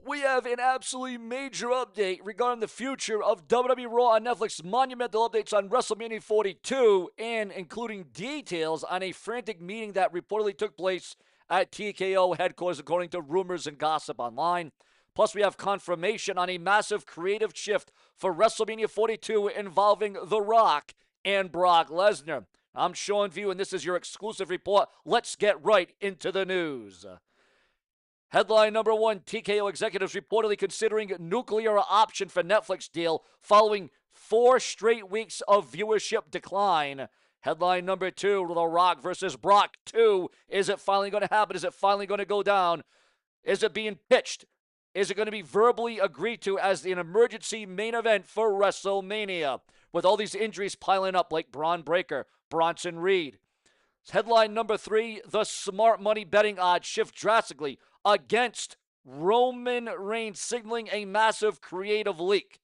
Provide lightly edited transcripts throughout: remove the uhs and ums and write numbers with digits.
We have an absolutely major update regarding the future of WWE RAW on Netflix. Monumental updates on WrestleMania 42 and including details on a frantic meeting that reportedly took place at TKO headquarters, according to rumors and gossip online. Plus, we have confirmation on a massive creative shift for WrestleMania 42 involving The Rock and Brock Lesnar. I'm Sean View, and this is your exclusive report. Let's get right into the news. Headline number one, TKO executives reportedly considering nuclear option for Netflix deal following 4 straight weeks of viewership decline. Headline number two, The Rock versus Brock 2. Is it finally going to happen? Is it finally going to go down? Is it being pitched? Is it going to be verbally agreed to as an emergency main event for WrestleMania? With all these injuries piling up like Braun Breaker, Bronson Reed. Headline number 3, the smart money betting odds shift drastically against Roman Reigns, signaling a massive creative leak.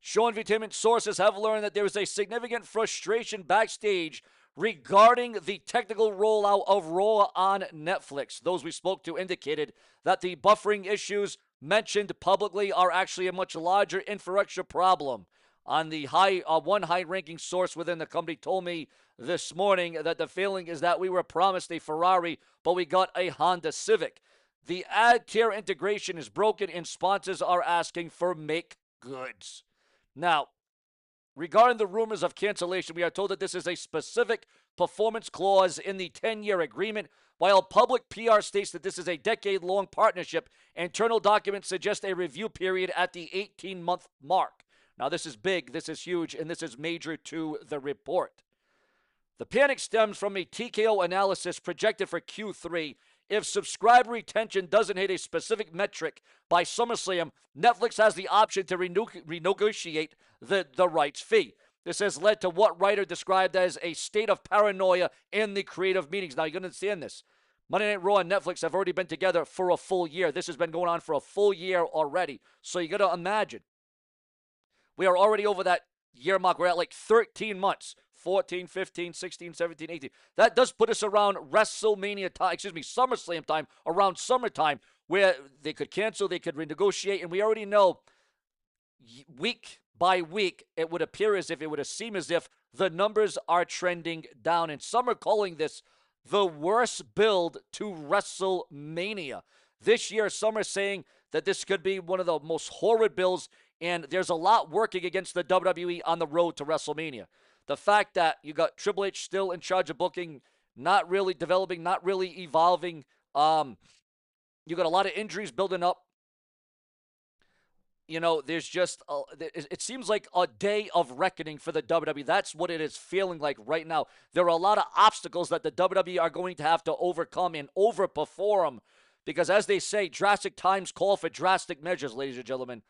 Sean Entertainment sources have learned that there is a significant frustration backstage regarding the technical rollout of RAW on Netflix. Those we spoke to indicated that the buffering issues mentioned publicly are actually a much larger infrastructure problem. On the one high-ranking source within the company told me this morning that the feeling is that we were promised a Ferrari, but we got a Honda Civic. The ad tier integration is broken, and sponsors are asking for make goods. Now, regarding the rumors of cancellation, we are told that this is a specific performance clause in the 10-year agreement. While public PR states that this is a decade-long partnership, internal documents suggest a review period at the 18-month mark. Now, this is big, this is huge, and this is major to the report. The panic stems from a TKO analysis projected for Q3. If subscriber retention doesn't hit a specific metric by SummerSlam, Netflix has the option to renegotiate the rights fee. This has led to what writer described as a state of paranoia in the creative meetings. Now, you're going to understand this. Monday Night Raw and Netflix have already been together for a full year. This has been going on for a full year already. So you got to imagine. We are already over that year mark. We're at like 13 months. 14, 15, 16, 17, 18. That does put us around WrestleMania time, SummerSlam time, around summertime, where they could cancel, they could renegotiate, and we already know week by week, it would appear as if, it would seem as if the numbers are trending down. And some are calling this the worst build to WrestleMania. This year, some are saying that this could be one of the most horrid builds, and there's a lot working against the WWE on the road to WrestleMania. The fact that you got Triple H still in charge of booking, not really developing, not really evolving. You got a lot of injuries building up. You know, there's just, it seems like a day of reckoning for the WWE. That's what it is feeling like right now. There are a lot of obstacles that the WWE are going to have to overcome and overperform because, as they say, drastic times call for drastic measures, ladies and gentlemen.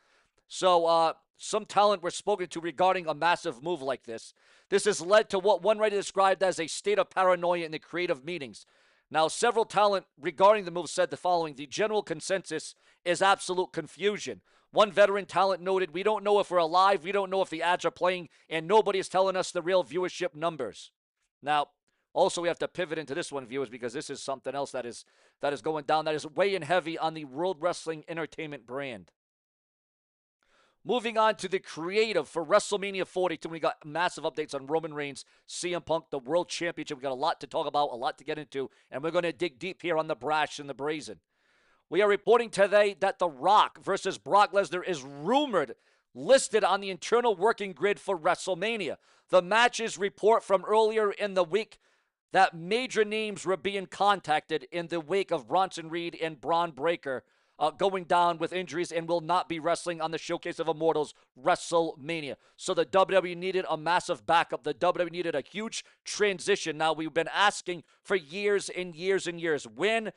So, some talent were spoken to regarding a massive move like this. This has led to what one writer described as a state of paranoia in the creative meetings. Now, several talent regarding the move said the following: the general consensus is absolute confusion. One veteran talent noted, "We don't know if we're alive, we don't know if the ads are playing, and nobody is telling us the real viewership numbers." Now, also we have to pivot into this one, viewers, because this is something else that is going down, that is weighing heavy on the World Wrestling Entertainment brand. Moving on to the creative for WrestleMania 42, we got massive updates on Roman Reigns, CM Punk, the World Championship. We got a lot to talk about, a lot to get into, and we're going to dig deep here on the brash and the brazen. We are reporting today that The Rock versus Brock Lesnar is rumored listed on the internal working grid for WrestleMania. The matches report from earlier in the week that major names were being contacted in the wake of Bronson Reed and Braun Breaker going down with injuries and will not be wrestling on the Showcase of Immortals WrestleMania. So the WWE needed a massive backup. The WWE needed a huge transition. Now, we've been asking for years and years and years. When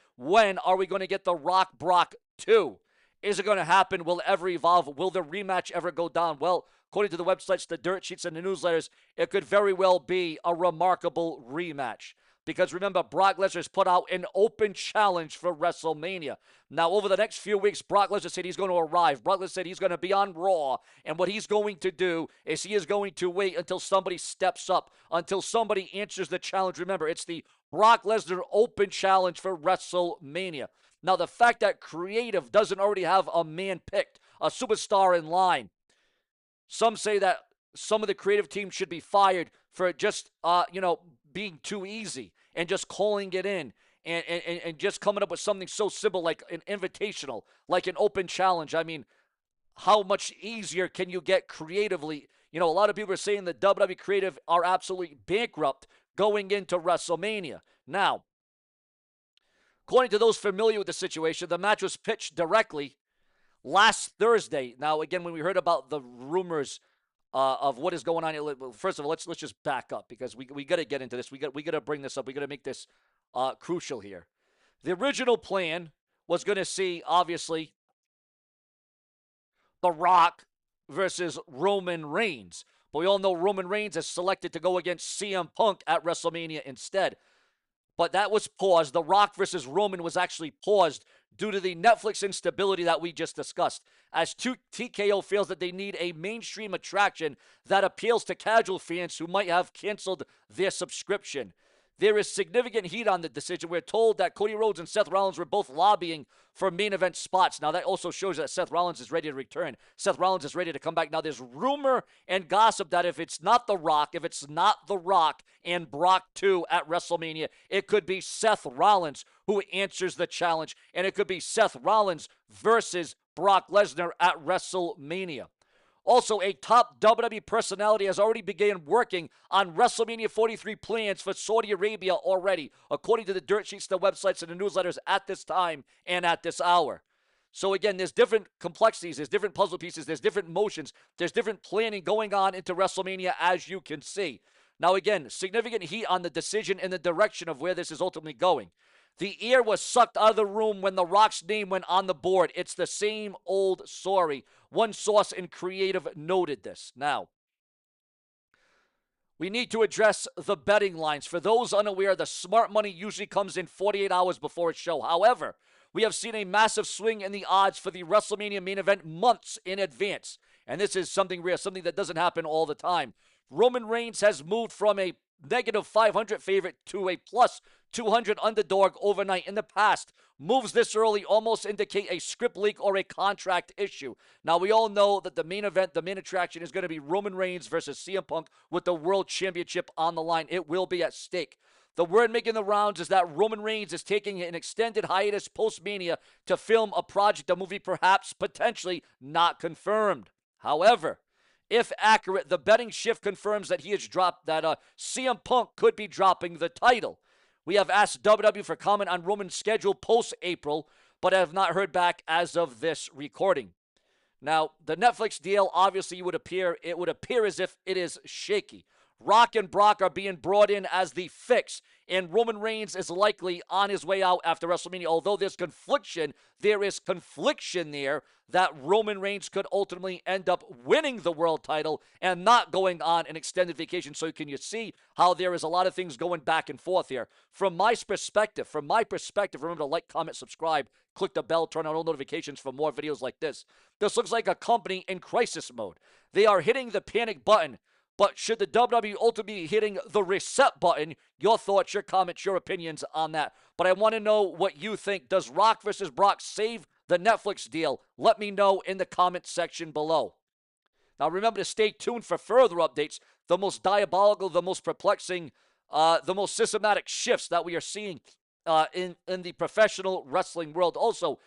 are we going to get the Rock Brock 2? Is it going to happen? Will it ever evolve? Will the rematch ever go down? Well, according to the websites, the dirt sheets, and the newsletters, it could very well be a remarkable rematch. Because remember, Brock Lesnar has put out an open challenge for WrestleMania. Now, over the next few weeks, Brock Lesnar said he's going to arrive. Brock Lesnar said he's going to be on Raw. And what he's going to do is he is going to wait until somebody steps up, until somebody answers the challenge. Remember, it's the Brock Lesnar open challenge for WrestleMania. Now, the fact that creative doesn't already have a man picked, a superstar in line, some say that some of the creative team should be fired for just, being too easy and just calling it in and just coming up with something so simple like an invitational, like an open challenge. I mean, how much easier can you get creatively? A lot of people are saying the WWE creative are absolutely bankrupt going into WrestleMania. Now, according to those familiar with the situation, the match was pitched directly last Thursday. Now, again, when we heard about the rumors of what is going on, first of all, let's just back up because we got to get into this. We got to bring this up. We got to make this crucial here. The original plan was going to see, obviously, The Rock versus Roman Reigns. But we all know Roman Reigns has selected to go against CM Punk at WrestleMania instead. But that was paused. The Rock versus Roman was actually paused due to the Netflix instability that we just discussed, as TKO feels that they need a mainstream attraction that appeals to casual fans who might have canceled their subscription. There is significant heat on the decision. We're told that Cody Rhodes and Seth Rollins were both lobbying for main event spots. Now, that also shows that Seth Rollins is ready to return. Seth Rollins is ready to come back. Now, there's rumor and gossip that if it's not The Rock, if it's not The Rock and Brock 2 at WrestleMania, it could be Seth Rollins who answers the challenge, and it could be Seth Rollins versus Brock Lesnar at WrestleMania. Also, a top WWE personality has already begun working on WrestleMania 43 plans for Saudi Arabia already, according to the dirt sheets, the websites, and the newsletters at this time and at this hour. So again, there's different complexities, there's different puzzle pieces, there's different motions, there's different planning going on into WrestleMania, as you can see. Now again, significant heat on the decision and the direction of where this is ultimately going. The air was sucked out of the room when The Rock's name went on the board. It's the same old story. One source in creative noted this. Now, we need to address the betting lines. For those unaware, the smart money usually comes in 48 hours before a show. However, we have seen a massive swing in the odds for the WrestleMania main event months in advance. And this is something rare, something that doesn't happen all the time. Roman Reigns has moved from a negative 500 favorite to a plus 200 underdog overnight in the past. Moves this early almost indicate a script leak or a contract issue. Now, we all know that the main event, the main attraction is going to be Roman Reigns versus CM Punk with the World Championship on the line. It will be at stake. The word making the rounds is that Roman Reigns is taking an extended hiatus post-Mania to film a project, a movie perhaps, potentially not confirmed. However, if accurate, the betting shift confirms that he has dropped, that CM Punk could be dropping the title. We have asked WWE for comment on Roman's schedule post-April, but have not heard back as of this recording. Now, the Netflix deal, obviously, it would appear as if it is shaky. Rock and Brock are being brought in as the fix, and Roman Reigns is likely on his way out after WrestleMania. Although there is confliction there that Roman Reigns could ultimately end up winning the world title and not going on an extended vacation. So can you see how there is a lot of things going back and forth here? From my perspective, remember to like, comment, subscribe, click the bell, turn on all notifications for more videos like this. This looks like a company in crisis mode. They are hitting the panic button. But should the WWE ultimately be hitting the reset button? Your thoughts, your comments, your opinions on that. But I want to know what you think. Does Rock versus Brock save the Netflix deal? Let me know in the comment section below. Now remember to stay tuned for further updates. The most diabolical, the most perplexing, the most systematic shifts that we are seeing in the professional wrestling world. Also,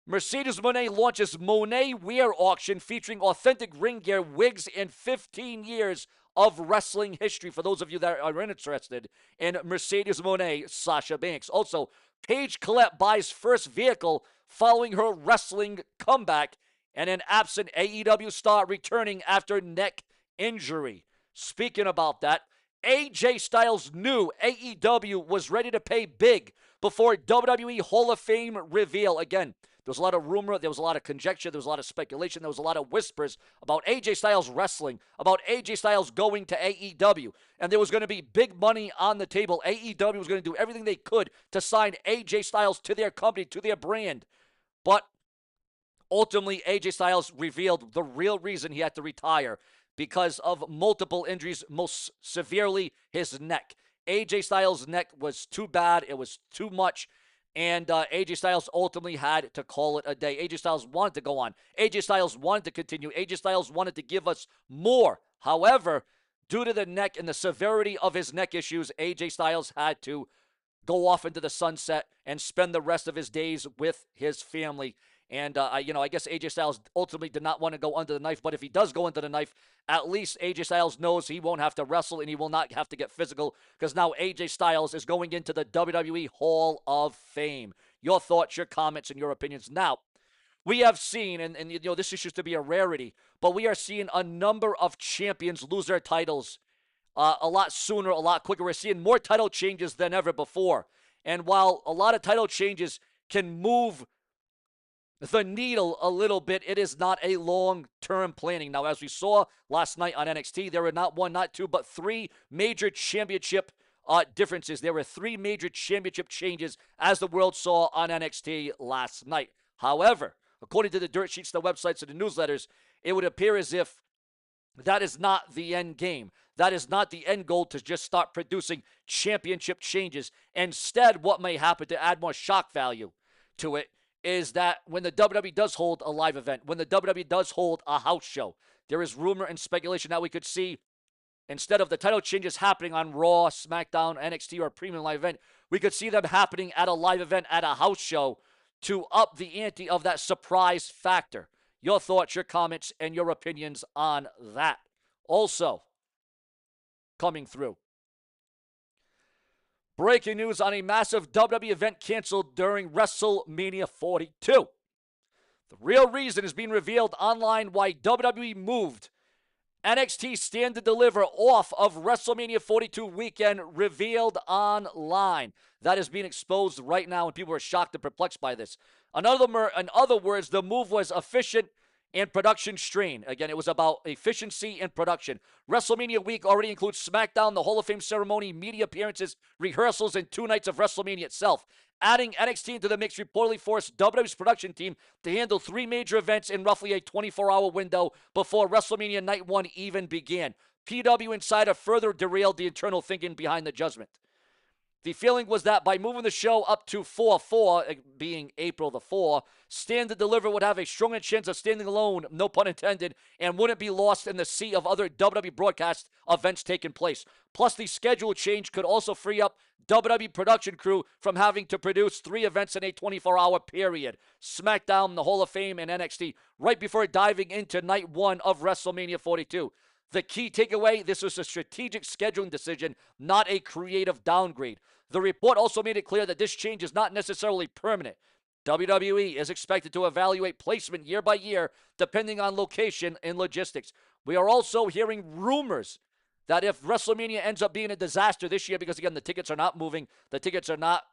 Mercedes Moné launches Monet Wear Auction featuring authentic ring gear, wigs, and 15 years of wrestling history for those of you that are interested in Mercedes Moné, Sasha Banks. Also, Paige Collette buys first vehicle following her wrestling comeback, and an absent AEW star returning after neck injury. Speaking about that, AJ Styles knew AEW was ready to pay big before WWE Hall of Fame reveal. Again, there was a lot of rumor, there was a lot of conjecture, there was a lot of speculation, there was a lot of whispers about AJ Styles wrestling, about AJ Styles going to AEW. And there was going to be big money on the table. AEW was going to do everything they could to sign AJ Styles to their company, to their brand. But ultimately, AJ Styles revealed the real reason he had to retire because of multiple injuries, most severely his neck. AJ Styles' neck was too bad. It was too much. And AJ Styles ultimately had to call it a day. AJ Styles wanted to go on. AJ Styles wanted to continue. AJ Styles wanted to give us more. However, due to the neck and the severity of his neck issues, AJ Styles had to go off into the sunset and spend the rest of his days with his family. And, I guess AJ Styles ultimately did not want to go under the knife. But if he does go into the knife, at least AJ Styles knows he won't have to wrestle and he will not have to get physical, because now AJ Styles is going into the WWE Hall of Fame. Your thoughts, your comments, and your opinions. Now, we have seen, and this is just to be a rarity, but we are seeing a number of champions lose their titles a lot sooner, a lot quicker. We're seeing more title changes than ever before. And while a lot of title changes can move the needle a little bit, it is not a long-term planning. Now, as we saw last night on NXT, there were not one, not two, but three major championship differences. There were three major championship changes as the world saw on NXT last night. However, according to the dirt sheets, the websites, and the newsletters, it would appear as if that is not the end game. That is not the end goal, to just start producing championship changes. Instead, what may happen, to add more shock value to it, is that when the WWE does hold a live event, when the WWE does hold a house show, there is rumor and speculation that we could see, instead of the title changes happening on Raw, SmackDown, NXT, or a premium live event, we could see them happening at a live event, at a house show, to up the ante of that surprise factor. Your thoughts, your comments, and your opinions on that. Also, coming through, breaking news on a massive WWE event canceled during WrestleMania 42. The real reason is being revealed online why WWE moved NXT Stand to Deliver off of WrestleMania 42 weekend, revealed online. That is being exposed right now, and people are shocked and perplexed by this. In other words, the move was efficient and production strain. Again, it was about efficiency and production. WrestleMania week already includes SmackDown, the Hall of Fame ceremony, media appearances, rehearsals, and 2 nights of WrestleMania itself. Adding NXT into the mix reportedly forced WWE's production team to handle 3 major events in roughly a 24-hour window before WrestleMania Night 1 even began. PW Insider further derailed the internal thinking behind the judgment. The feeling was that by moving the show up to 4/4, being April the 4th, Stand to Deliver would have a stronger chance of standing alone, no pun intended, and wouldn't be lost in the sea of other WWE broadcast events taking place. Plus, the schedule change could also free up WWE production crew from having to produce 3 events in a 24-hour period: SmackDown, the Hall of Fame, and NXT, right before diving into Night 1 of WrestleMania 42. The key takeaway: this was a strategic scheduling decision, not a creative downgrade. The report also made it clear that this change is not necessarily permanent. WWE is expected to evaluate placement year by year, depending on location and logistics. We are also hearing rumors that if WrestleMania ends up being a disaster this year, because again, the tickets are not moving, the tickets are not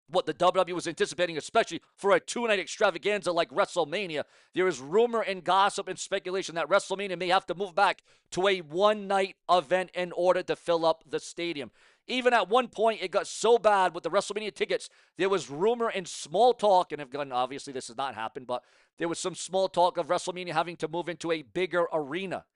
what the WWE was anticipating, especially for a 2-night extravaganza like WrestleMania, there is rumor and gossip and speculation that WrestleMania may have to move back to a 1-night event in order to fill up the stadium. Even at one point, it got so bad with the WrestleMania tickets, there was rumor and small talk, and obviously this has not happened, but there was some small talk of WrestleMania having to move into a bigger arena.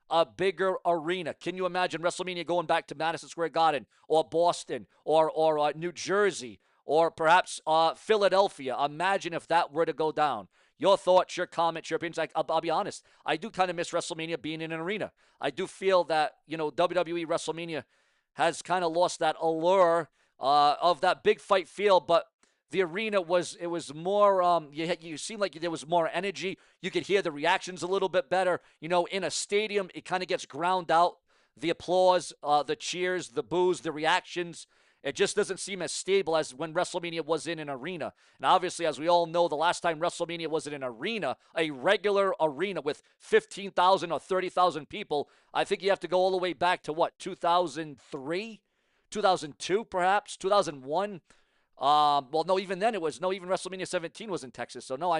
A bigger arena. Can you imagine WrestleMania going back to Madison Square Garden, or Boston, or New Jersey, or perhaps Philadelphia? Imagine if that were to go down. Your thoughts, your comments, your opinions. I'll be honest. I do kind of miss WrestleMania being in an arena. I do feel that, WWE WrestleMania has kind of lost that allure of that big fight feel, but the arena was more, you seemed like there was more energy. You could hear the reactions a little bit better. In a stadium, it kind of gets ground out. The applause, the cheers, the boos, the reactions. It just doesn't seem as stable as when WrestleMania was in an arena. And obviously, as we all know, the last time WrestleMania was in an arena, a regular arena with 15,000 or 30,000 people, I think you have to go all the way back to 2003? 2002, perhaps? 2001? Even then even WrestleMania 17 was in Texas. So, no,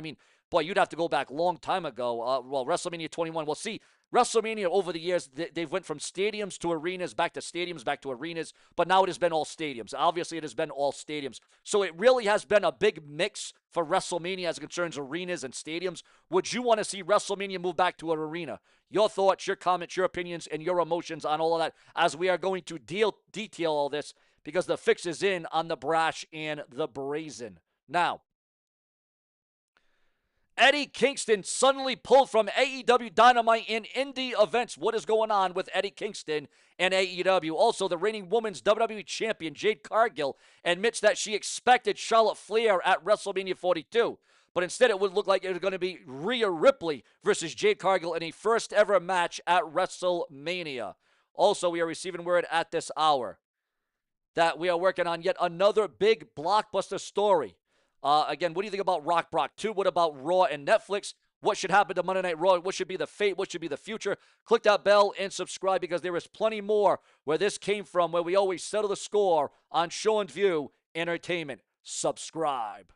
boy, you'd have to go back a long time ago. WrestleMania 21. Well, see, WrestleMania over the years, they've went from stadiums to arenas, back to stadiums, back to arenas, but now it has been all stadiums. Obviously, it has been all stadiums. So it really has been a big mix for WrestleMania as it concerns arenas and stadiums. Would you want to see WrestleMania move back to an arena? Your thoughts, your comments, your opinions, and your emotions on all of that as we are going to detail all this because the fix is in on the brash and the brazen. Now, Eddie Kingston suddenly pulled from AEW Dynamite and indie events. What is going on with Eddie Kingston and AEW? Also, the reigning women's WWE champion, Jade Cargill, admits that she expected Charlotte Flair at WrestleMania 42. But instead, it would look like it was going to be Rhea Ripley versus Jade Cargill in a first ever match at WrestleMania. Also, we are receiving word at this hour that we are working on yet another big blockbuster story. Again, what do you think about Rock Brock 2? What about Raw and Netflix? What should happen to Monday Night Raw? What should be the fate? What should be the future? Click that bell and subscribe because there is plenty more where this came from, where we always settle the score on Show and View Entertainment. Subscribe.